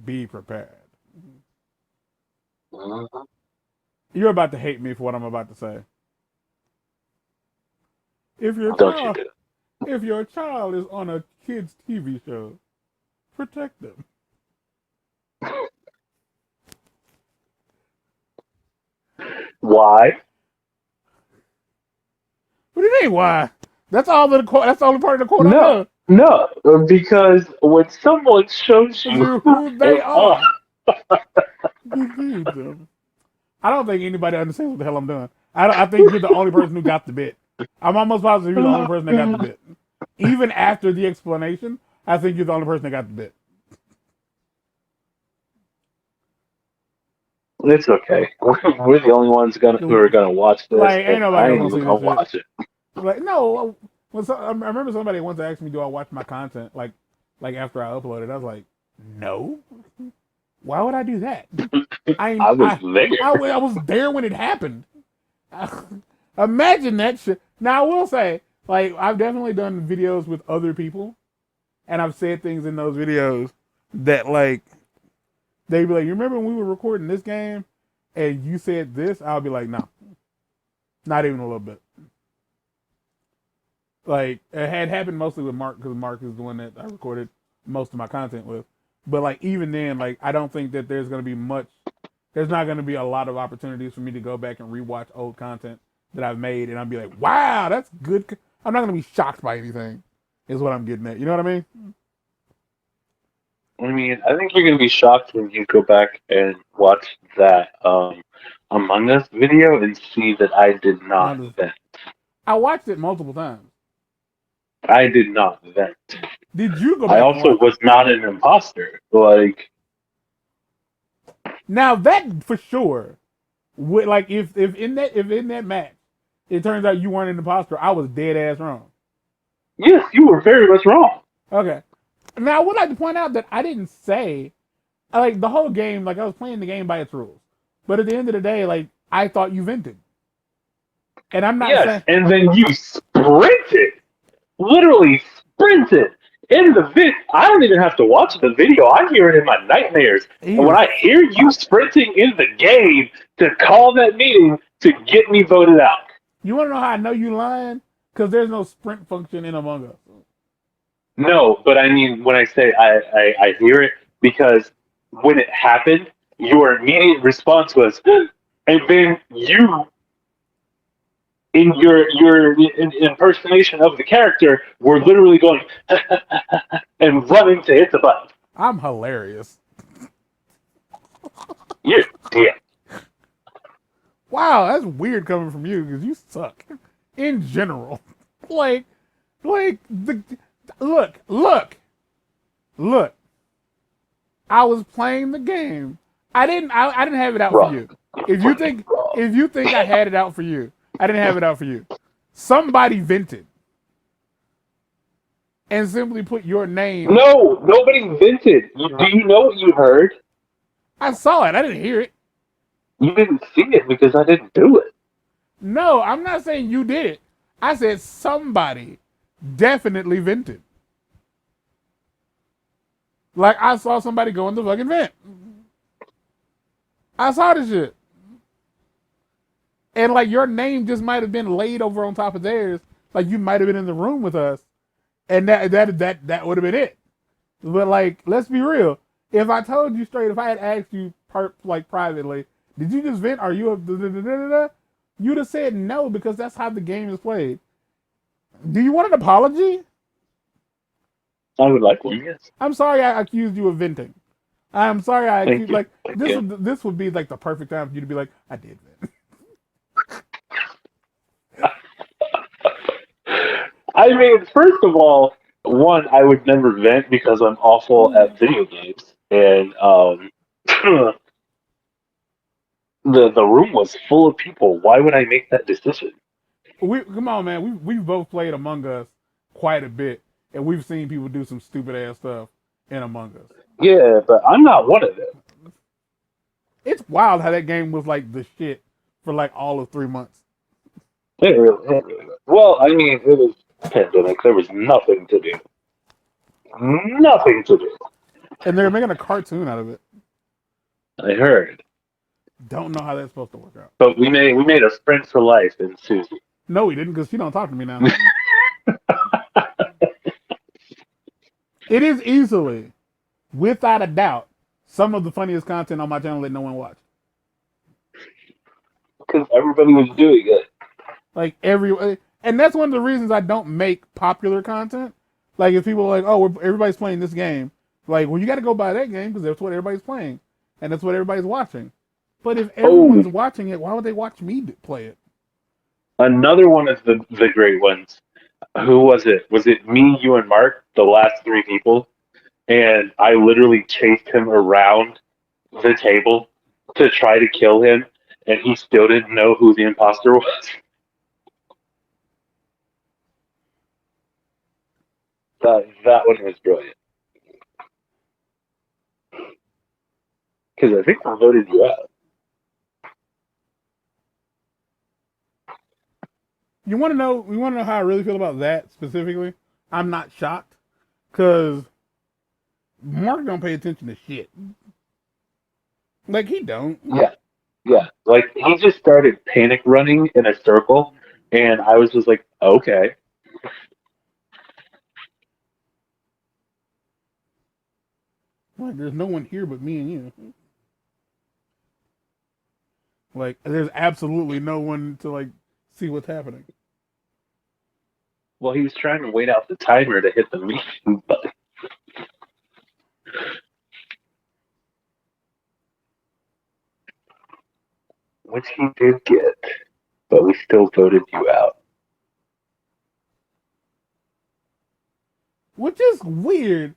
Speaker 1: Be prepared.
Speaker 2: mm-hmm.
Speaker 1: You're about to hate me for what I'm about to say. If your
Speaker 2: Don't you
Speaker 1: child,
Speaker 2: do it.
Speaker 1: if your child is on a kids' TV show, protect them.
Speaker 2: Why?
Speaker 1: What do you mean? Why? That's all the quote. That's the only part of the quote I know.
Speaker 2: No, because when someone shows you
Speaker 1: Who they
Speaker 2: are,
Speaker 1: are. I don't think anybody understands what the hell I'm doing. I think you're the only person who got the bit. I'm almost positive you're the only person that got the bit. Even after the explanation, I think you're the only person that got the bit.
Speaker 2: it's okay. We're the only ones who are gonna watch this,
Speaker 1: Like, ain't
Speaker 2: and
Speaker 1: nobody
Speaker 2: I ain't
Speaker 1: else
Speaker 2: even
Speaker 1: gonna
Speaker 2: gonna
Speaker 1: see this shit.
Speaker 2: watch it.
Speaker 1: Like, no. I remember somebody once asked me, "Do I watch my content?" Like after I uploaded, I was like, "No. Why would I do that?"
Speaker 2: I was there.
Speaker 1: I was there when it happened. Imagine that shit. Now I will say, like, I've definitely done videos with other people, and I've said things in those videos that like they'd be like, "You remember when we were recording this game, and you said this?" I'll be like, "No, not even a little bit." Like, it had happened mostly with Mark because Mark is the one that I recorded most of my content with. But like even then, like I don't think that there's gonna be much. There's not gonna be a lot of opportunities for me to go back and rewatch old content that I've made, and I'll be like, "Wow, that's good." I'm not gonna be shocked by anything. Is what I'm getting at. You know what I mean?
Speaker 2: I mean, I think you're gonna be shocked when you go back and watch that Among Us video and see that I did not vent.
Speaker 1: I watched it multiple times.
Speaker 2: I did not vent.
Speaker 1: Did you go
Speaker 2: I
Speaker 1: back and
Speaker 2: also
Speaker 1: watch?
Speaker 2: was not an imposter. Like,
Speaker 1: Now that for sure, would like if in that match, it turns out you weren't an imposter, I was dead ass wrong.
Speaker 2: yes, you were very much wrong.
Speaker 1: Okay. Now I would like to point out that I didn't say like the whole game, like I was playing the game by its rules. But at the end of the day, like I thought you vented. And I'm not saying
Speaker 2: and then you sprinted. Literally sprinted In the I don't even have to watch the video. I hear it in my nightmares.
Speaker 1: He
Speaker 2: And when
Speaker 1: is.
Speaker 2: I hear you sprinting in the game to call that meeting to get me voted out.
Speaker 1: You want to know how I know you lying? Because there's no sprint function in Among Us.
Speaker 2: No, but I mean, when I say I hear it, because when it happened, your immediate response was, and then you, in your impersonation of the character, were literally going and running to hit the button.
Speaker 1: I'm hilarious.
Speaker 2: You're dead.
Speaker 1: Wow, that's weird coming from you because you suck in general. like, like the look. I was playing the game. I didn't have it out for
Speaker 2: Wrong.
Speaker 1: you. If you think I had it out for you, I didn't have it out for you. Somebody vented and simply put your name.
Speaker 2: No, nobody vented. Do you know what you heard?
Speaker 1: I saw it. I didn't hear it.
Speaker 2: You didn't see it because I didn't do it.
Speaker 1: No, I'm not saying you did it. I said somebody definitely vented. Like I saw somebody go in the fucking vent. I saw this shit. And like your name just might have been laid over on top of theirs. Like you might have been in the room with us. And that would have been it. But like, let's be real. If I told you straight, if I had asked you like privately, did you just vent? Are you a da, da, da, da, da? You'd have said no because that's how the game is played. Do you want an apology?
Speaker 2: I would like one, yes.
Speaker 1: I'm sorry I accused you of venting. I'm sorry I
Speaker 2: Thank
Speaker 1: accused
Speaker 2: you.
Speaker 1: like
Speaker 2: Thank you.
Speaker 1: this would be like the perfect time for you to be like, I did vent.
Speaker 2: I mean, first of all, one, I would never vent because I'm awful at video games, and the room was full of people. Why would I make that decision?
Speaker 1: Come on, man. We've both played Among Us quite a bit, and we've seen people do some stupid ass stuff in Among Us.
Speaker 2: Yeah, but I'm not one of them.
Speaker 1: It's wild how that game was like the shit for like all of 3 months.
Speaker 2: It really was. Well, I mean, it was pandemic. There was nothing to do. Nothing to do.
Speaker 1: And they're making a cartoon out of it.
Speaker 2: I heard,
Speaker 1: Don't know how that's supposed to work out.
Speaker 2: but we made a friend for life in Susie.
Speaker 1: No, he didn't because she don't talk to me now. It is easily, without a doubt, some of the funniest content on my channel that no one watched.
Speaker 2: Because everybody was doing it.
Speaker 1: Like and that's one of the reasons I don't make popular content. Like if people are like, oh, everybody's playing this game, like, well, you got to go buy that game because that's what everybody's playing, and that's what everybody's watching. But if everyone's watching it, why would they watch me play it?
Speaker 2: Another one of the great ones. Who was it? Was it me, you, and Mark? The last three people, and I literally chased him around the table to try to kill him, and he still didn't know who the imposter was. That one was brilliant. Because I think I voted you out.
Speaker 1: You want to know? You want to know how I really feel about that specifically? I'm not shocked because Mark don't pay attention to shit. Like he don't.
Speaker 2: Yeah. Like he just started panic running in a circle, and I was just like, okay.
Speaker 1: Like there's no one here but me and you. Like there's absolutely no one to like see what's happening.
Speaker 2: Well, he was trying to wait out the timer to hit the meeting button. Which he did get, but we still voted you out.
Speaker 1: Which is weird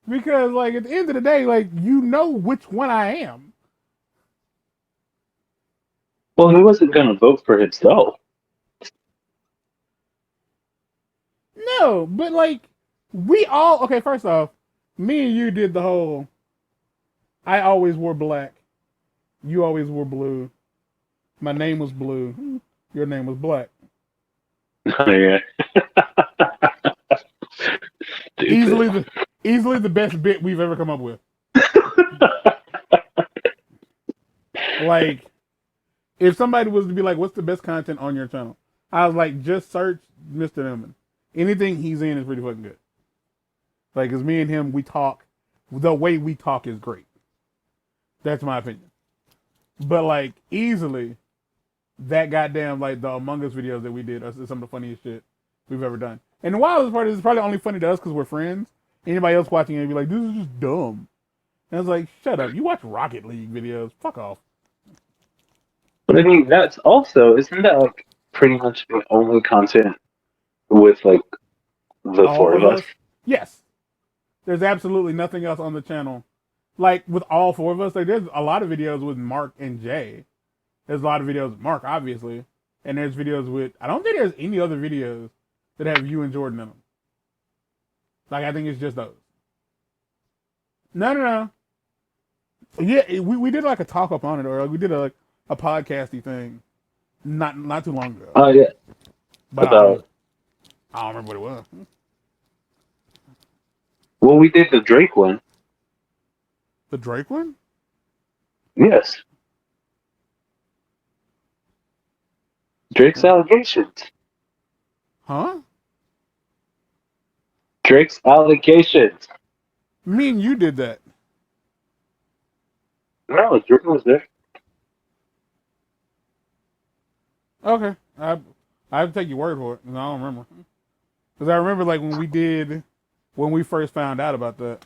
Speaker 1: because like at the end of the day, like you know which one I am.
Speaker 2: Well, he wasn't going to vote for himself.
Speaker 1: No, but like we all okay, first off, me and you did the whole I always wore black. You always wore blue. My name was blue. Your name was black.
Speaker 2: Oh, yeah. stupid.
Speaker 1: Easily the best bit we've ever come up with. Like, if somebody was to be like, "What's the best content on your channel?" I was like, "Just search Mr. Newman. Anything he's in is pretty fucking good." Like, cause me and him, we talk. The way we talk is great. That's my opinion. But like, easily, that goddamn like the Among Us videos that we did are some of the funniest shit we've ever done. And the wildest part is it's probably only funny to us because we're friends. Anybody else watching it would be like, "This is just dumb." And I was like, "Shut up! You watch Rocket League videos? Fuck off."
Speaker 2: But I mean, that's also, isn't that like pretty much the only content with like the
Speaker 1: All
Speaker 2: four
Speaker 1: of
Speaker 2: of us?
Speaker 1: us, yes. There's absolutely nothing else on the channel. Like with all four of us, like there's a lot of videos with Mark and Jay. There's a lot of videos with Mark, obviously, and there's videos with. I don't think there's any other videos that have you and Jordan in them. Like I think it's just those. No. Yeah, we did like a talk up on it, or like, we did a podcasty thing, not too long ago.
Speaker 2: Oh yeah,
Speaker 1: But
Speaker 2: about
Speaker 1: I don't remember what it was.
Speaker 2: well, we did the Drake one.
Speaker 1: The Drake one?
Speaker 2: Yes, Drake's allegations.
Speaker 1: Huh?
Speaker 2: Drake's allegations.
Speaker 1: Me and you did that.
Speaker 2: No, Drake was there.
Speaker 1: Okay, I have to take your word for it. 'Cause I don't remember. Because I remember like when we first found out about that.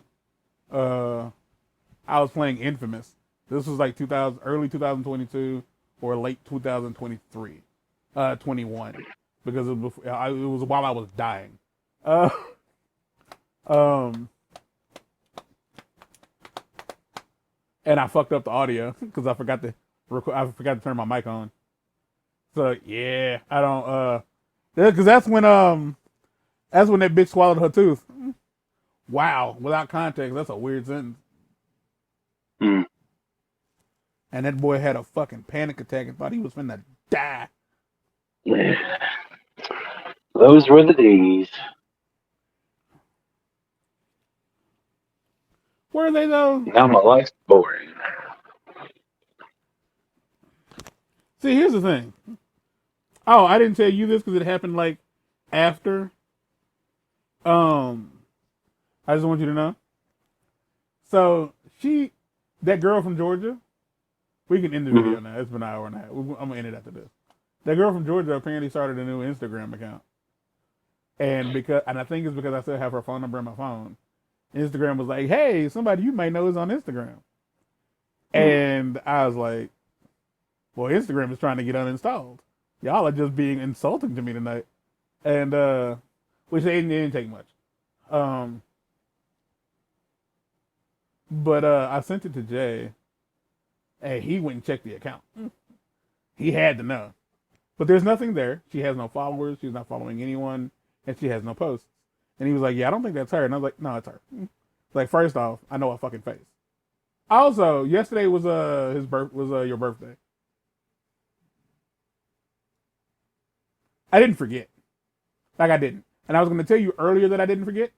Speaker 1: I was playing Infamous. This was like 2000, early 2022 or late 2023, 21, because it was, it was while I was dying. Uh, um, and I fucked up the audio because I forgot to turn my mic on. So yeah, I don't because that's when that bitch swallowed her tooth. Wow, without context, that's a weird sentence.
Speaker 2: Mm.
Speaker 1: And that boy had a fucking panic attack and thought he was finna die.
Speaker 2: Yeah. Those were the days.
Speaker 1: Were they though?
Speaker 2: Now my life's boring.
Speaker 1: See, here's the thing. Oh, I didn't tell you this because it happened like after. I just want you to know. So that girl from Georgia, we can end the video now. It's been an hour and a half. I'm gonna end it after this. That girl from Georgia apparently started a new Instagram account, and I think it's because I still have her phone number in my phone. Instagram was like, "Hey, somebody you may know is on Instagram," and I was like, "Well, Instagram is trying to get uninstalled. Y'all are just being insulting to me tonight," and which it didn't take much. But I sent it to Jay, and he went and checked the account. He had to know. But there's nothing there. She has no followers. She's not following anyone, and she has no posts. And he was like, "Yeah, I don't think that's her." And I was like, "No, it's her." Like, first off, I know her fucking face. Also, yesterday was your birthday. I didn't forget. Like I didn't. And I was going to tell you earlier that I didn't forget,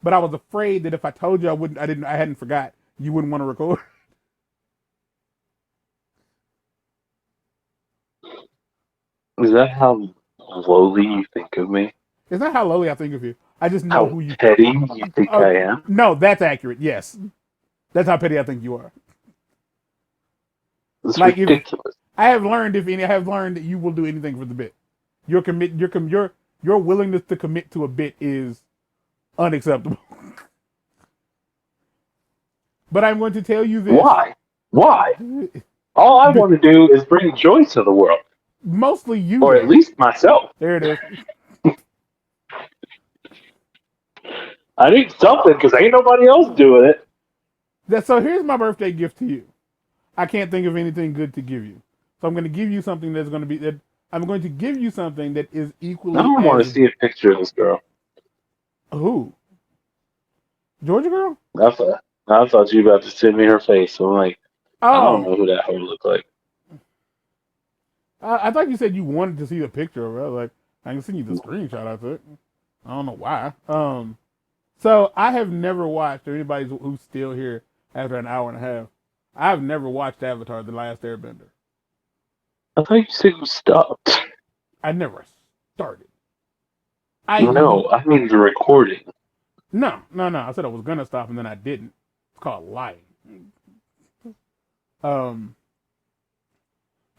Speaker 1: but I was afraid that if I told you I hadn't forgot, you wouldn't want to record.
Speaker 2: Is that how lowly you think of me?
Speaker 1: It's not how lowly I think of you. I just know
Speaker 2: How
Speaker 1: who you.
Speaker 2: petty you think I am?
Speaker 1: No, that's accurate. Yes, that's how petty I think you are.
Speaker 2: It's
Speaker 1: Like
Speaker 2: ridiculous.
Speaker 1: I have learned that you will do anything for the bit. Your willingness to commit to a bit is unacceptable. But I'm going to tell you this.
Speaker 2: Why? Why? All I want to do is bring joy to the world.
Speaker 1: Mostly you.
Speaker 2: Or at least myself.
Speaker 1: There it is.
Speaker 2: I need something because ain't nobody else doing it.
Speaker 1: So here's my birthday gift to you. I can't think of anything good to give you. So I'm going to give you something that's going to be that I'm going to give you something that is equally.
Speaker 2: I don't want to see a picture of this girl.
Speaker 1: Who? Georgia girl?
Speaker 2: I thought you were about to send me her face. So I'm like, I don't know who that hoe look like.
Speaker 1: I thought you said you wanted to see the picture of her. I was like, I can send you the screenshot I took. I don't know why. So I have never watched, or anybody who's still here after an hour and a half, I've never watched Avatar: The Last Airbender.
Speaker 2: I thought you said you stopped.
Speaker 1: I never started. I
Speaker 2: No, I mean the recording.
Speaker 1: no. I said I was gonna stop and then I didn't. It's called lying. Um,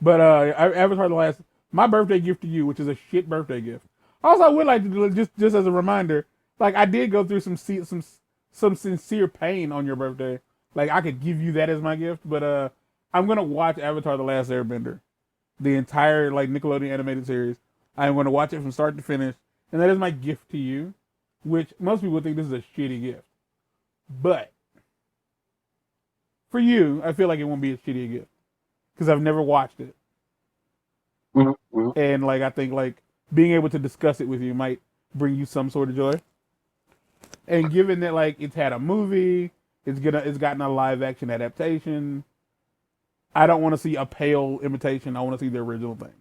Speaker 1: but Avatar: The Last. My birthday gift to you, which is a shit birthday gift. Also, I would like to do just as a reminder, like I did go through some sincere pain on your birthday. Like I could give you that as my gift, but I'm gonna watch Avatar: The Last Airbender, the entire like Nickelodeon animated series. I'm gonna watch it from start to finish, and that is my gift to you. Which most people think this is a shitty gift, but for you, I feel like it won't be a shitty gift because I've never watched it,
Speaker 2: Mm-hmm.
Speaker 1: and like I think like being able to discuss it with you might bring you some sort of joy. And given that like it's had a movie, it's gotten a live action adaptation. I don't want to see a pale imitation. I want to see the original thing.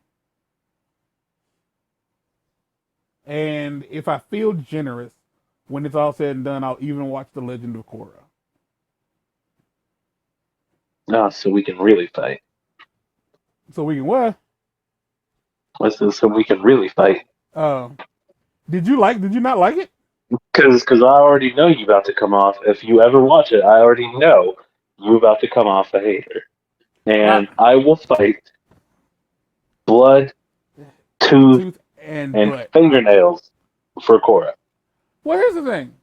Speaker 1: And if I feel generous, when it's all said and done, I'll even watch The Legend of Korra.
Speaker 2: Ah, so we can really fight.
Speaker 1: So we can what?
Speaker 2: Listen, so we can really fight.
Speaker 1: Uh, Did you not like it?
Speaker 2: Because I already know you about to come off. If you ever watch it, I already know you about to come off a hater.
Speaker 1: My
Speaker 2: And I will fight blood, tooth,
Speaker 1: tooth and
Speaker 2: and
Speaker 1: butt.
Speaker 2: fingernails for Korra.
Speaker 1: Well, here's the thing.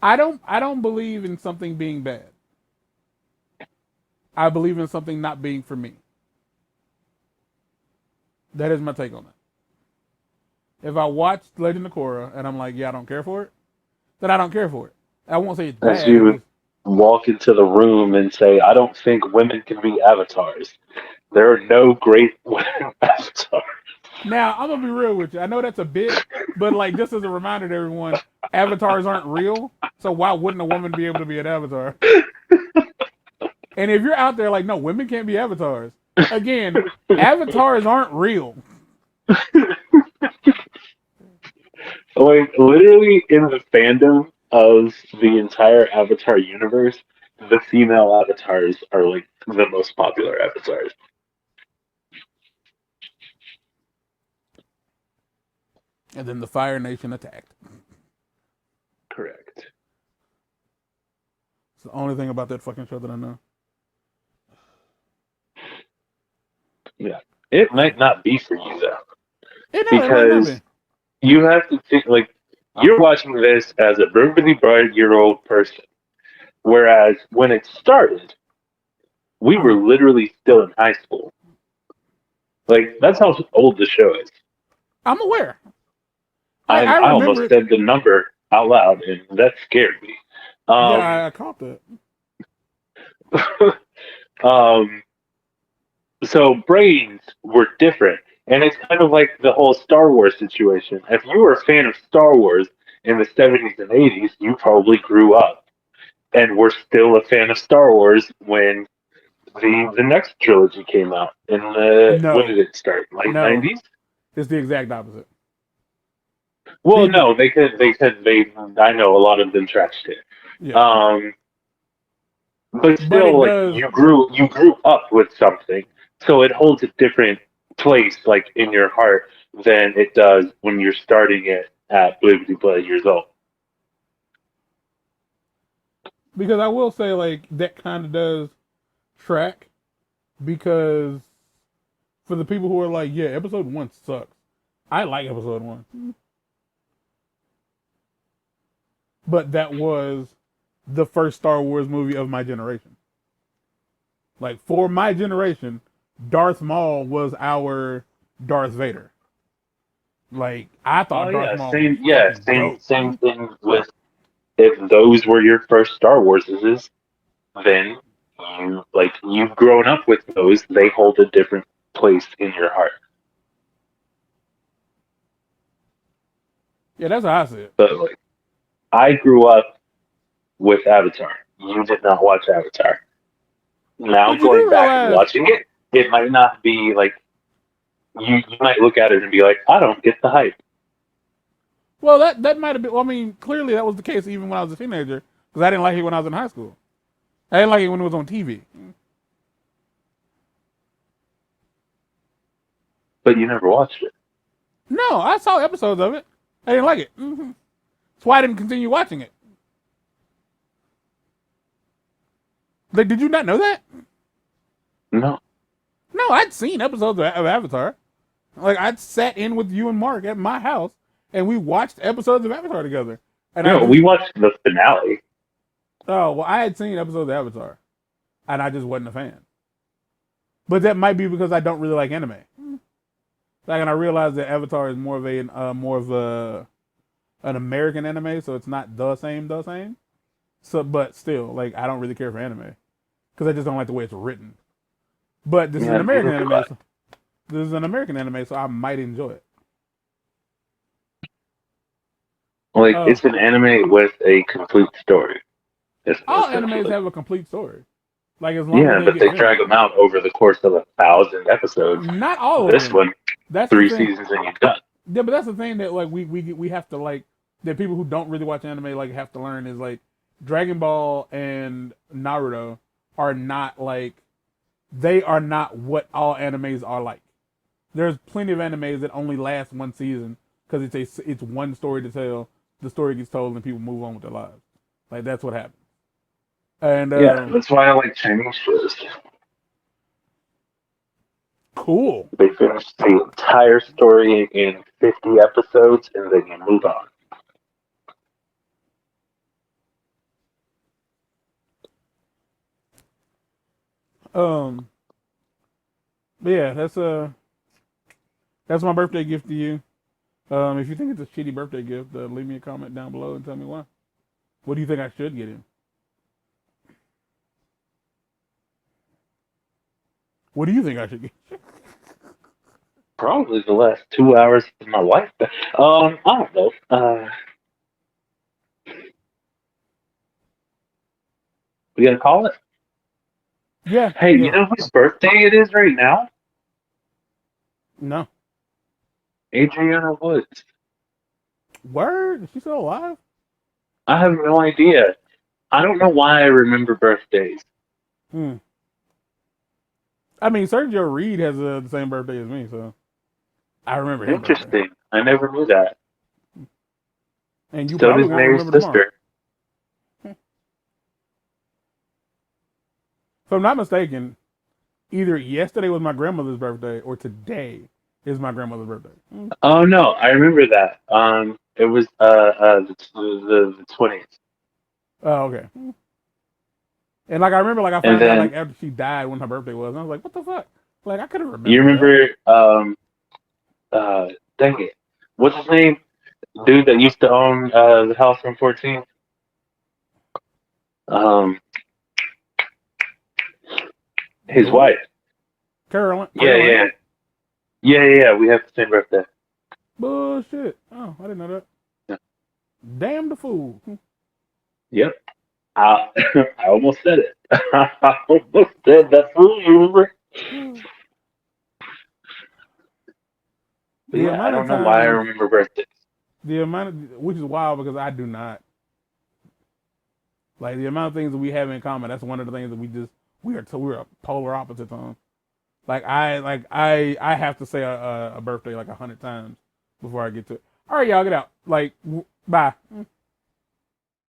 Speaker 1: I don't believe in something being bad. I believe in something not being for me. That is my take on it. If I watch Legend of Korra and I'm like, yeah, I don't care for it, then I don't care for it. I won't say it's
Speaker 2: As
Speaker 1: bad. It
Speaker 2: you
Speaker 1: just
Speaker 2: walk into the room and say, I don't think women can be avatars. There are no great women avatars.
Speaker 1: now I'm gonna be real with you. I know that's a bit, but like just as a reminder to everyone, avatars aren't real. So why wouldn't a woman be able to be an avatar? And if you're out there like, no, women can't be avatars. Again, avatars aren't real.
Speaker 2: Like, literally in the fandom of the entire Avatar universe, the female avatars are like the most popular avatars.
Speaker 1: And then the Fire Nation attacked.
Speaker 2: Correct.
Speaker 1: It's the only thing about that fucking show that I know.
Speaker 2: Yeah. It might not be for you though,
Speaker 1: It might not
Speaker 2: because
Speaker 1: be.
Speaker 2: you have to think like you're watching this as a perfectly bright-year-old person, whereas when it started, we were
Speaker 1: I'm
Speaker 2: literally still in high school. Like that's how old the show is.
Speaker 1: I'm aware. I
Speaker 2: I
Speaker 1: remember
Speaker 2: almost
Speaker 1: it.
Speaker 2: said the number out loud, and that scared me.
Speaker 1: Yeah,
Speaker 2: Um,
Speaker 1: I caught that.
Speaker 2: um, so brains were different, and it's kind of like the whole Star Wars situation. If you were a fan of Star Wars in the '70s and '80s, you probably grew up and were still a fan of Star Wars when the next trilogy came out. In the when did
Speaker 1: No,
Speaker 2: it start? Late
Speaker 1: no,
Speaker 2: '90s?
Speaker 1: it's the exact opposite.
Speaker 2: Well,
Speaker 1: People,
Speaker 2: no, they. I know a lot of them trashed it.
Speaker 1: yeah,
Speaker 2: Um, but
Speaker 1: but it
Speaker 2: still, like
Speaker 1: does
Speaker 2: you grew up with something, so it holds a different place, like in your heart, than it does when you're starting it at blibbity blah years old.
Speaker 1: because I will say like that kind of does track because for the people who are like, yeah, episode one sucks. I like episode one, but that was the first Star Wars movie of my generation. Like for my generation, Darth Maul was our Darth Vader. Like I
Speaker 2: Oh
Speaker 1: thought Darth
Speaker 2: yeah,
Speaker 1: Maul was
Speaker 2: yeah,
Speaker 1: fucking dope.
Speaker 2: same thing with if those were your first Star Warses, then you've grown up with those. They hold a different place in your heart.
Speaker 1: Yeah, that's how I see it.
Speaker 2: But like I grew up with Avatar. You did not watch Avatar. Now
Speaker 1: But you
Speaker 2: going
Speaker 1: do
Speaker 2: back and
Speaker 1: realize,
Speaker 2: watching it, it might not be like you might look at it and be like, I don't get the hype.
Speaker 1: Well, that might have been. Well, I mean, clearly that was the case even when I was a teenager, because I didn't like it when I was in high school. I didn't like it when it was on TV.
Speaker 2: But you never watched it.
Speaker 1: No, I saw episodes of it. I didn't like it. That's why I didn't continue watching it. Like, did you not know that?
Speaker 2: No.
Speaker 1: No, I'd seen episodes of Avatar. Like, I'd sat in with you and Mark at my house, and we watched episodes of Avatar together. And I
Speaker 2: No,
Speaker 1: just,
Speaker 2: we watched the finale.
Speaker 1: oh, well, I had seen episodes of Avatar, and I just wasn't a fan. But that might be because I don't really like anime. Like, and I realized that Avatar is more of an American anime, so it's not the same. So, but still, like, I don't really care for anime because I just don't like the way it's written. But this is
Speaker 2: Yeah,
Speaker 1: an American
Speaker 2: neither do
Speaker 1: anime.
Speaker 2: I.
Speaker 1: This is an American anime, so I might enjoy it.
Speaker 2: Like,
Speaker 1: Oh,
Speaker 2: it's an anime with a complete story. It's
Speaker 1: all animes
Speaker 2: essentially.
Speaker 1: have a complete story. Like as long as
Speaker 2: Yeah,
Speaker 1: they
Speaker 2: but
Speaker 1: get
Speaker 2: they drag
Speaker 1: finished.
Speaker 2: them out over the course of 1,000 episodes.
Speaker 1: Not all of
Speaker 2: This
Speaker 1: them.
Speaker 2: one,
Speaker 1: That's the
Speaker 2: three
Speaker 1: thing.
Speaker 2: seasons and you're done.
Speaker 1: Yeah, but that's the thing that like we have to like that people who don't really watch anime like have to learn is like Dragon Ball and Naruto are not like they are not what all animes are like. There's plenty of animes that only last one season because it's one story to tell. The story gets told and people move on with their lives. Like that's what happens. And
Speaker 2: Yeah, that's why I like Chinese shows.
Speaker 1: cool.
Speaker 2: They finish the entire story in 50 episodes and then you move on.
Speaker 1: Um, but yeah, that's my birthday gift to you. If you think it's a shitty birthday gift, leave me a comment down below and tell me why. What do you think I should get him? What do you think I should get?
Speaker 2: Probably the last 2 hours of my life. I don't know. We gotta call it.
Speaker 1: Yeah,
Speaker 2: Hey, you
Speaker 1: yeah.
Speaker 2: know whose birthday it is right now?
Speaker 1: No.
Speaker 2: Adriana Woods.
Speaker 1: Word? Is she still alive?
Speaker 2: I have no idea. I don't know why I remember birthdays.
Speaker 1: Hmm. I mean, Sergio Reed has the same birthday as me, so I remember his birthday.
Speaker 2: Interesting. I never knew that.
Speaker 1: And you
Speaker 2: So
Speaker 1: probably
Speaker 2: does
Speaker 1: won't
Speaker 2: Mary's
Speaker 1: remember tomorrow.
Speaker 2: sister.
Speaker 1: If I'm not mistaken, either yesterday was my grandmother's birthday or today is my grandmother's birthday.
Speaker 2: Oh no, I remember that. It was the 20th,
Speaker 1: Oh, okay. And like I remember, like I
Speaker 2: and
Speaker 1: found out
Speaker 2: then
Speaker 1: like after she died when her birthday was, and I was like, what the fuck? Like I could have
Speaker 2: you
Speaker 1: remembered that.
Speaker 2: remember uh dang it, what's his name? Dude that used to own the house on 14th. Um, his
Speaker 1: Who?
Speaker 2: wife. Yeah, yeah,
Speaker 1: Carolyn?
Speaker 2: yeah. We have the same birthday.
Speaker 1: Bullshit. Oh, I didn't know that.
Speaker 2: Yeah.
Speaker 1: Damn the fool.
Speaker 2: Yep. I almost said it. I almost said that fool. You remember? But
Speaker 1: The
Speaker 2: yeah, I
Speaker 1: amount of
Speaker 2: don't know why I
Speaker 1: times,
Speaker 2: remember birthdays.
Speaker 1: which is wild because I do not. Like the amount of things that we have in common, that's one of the things that we are polar opposites on. I have to say a birthday like 100 times before I get to it. All right, y'all get out. Like, bye.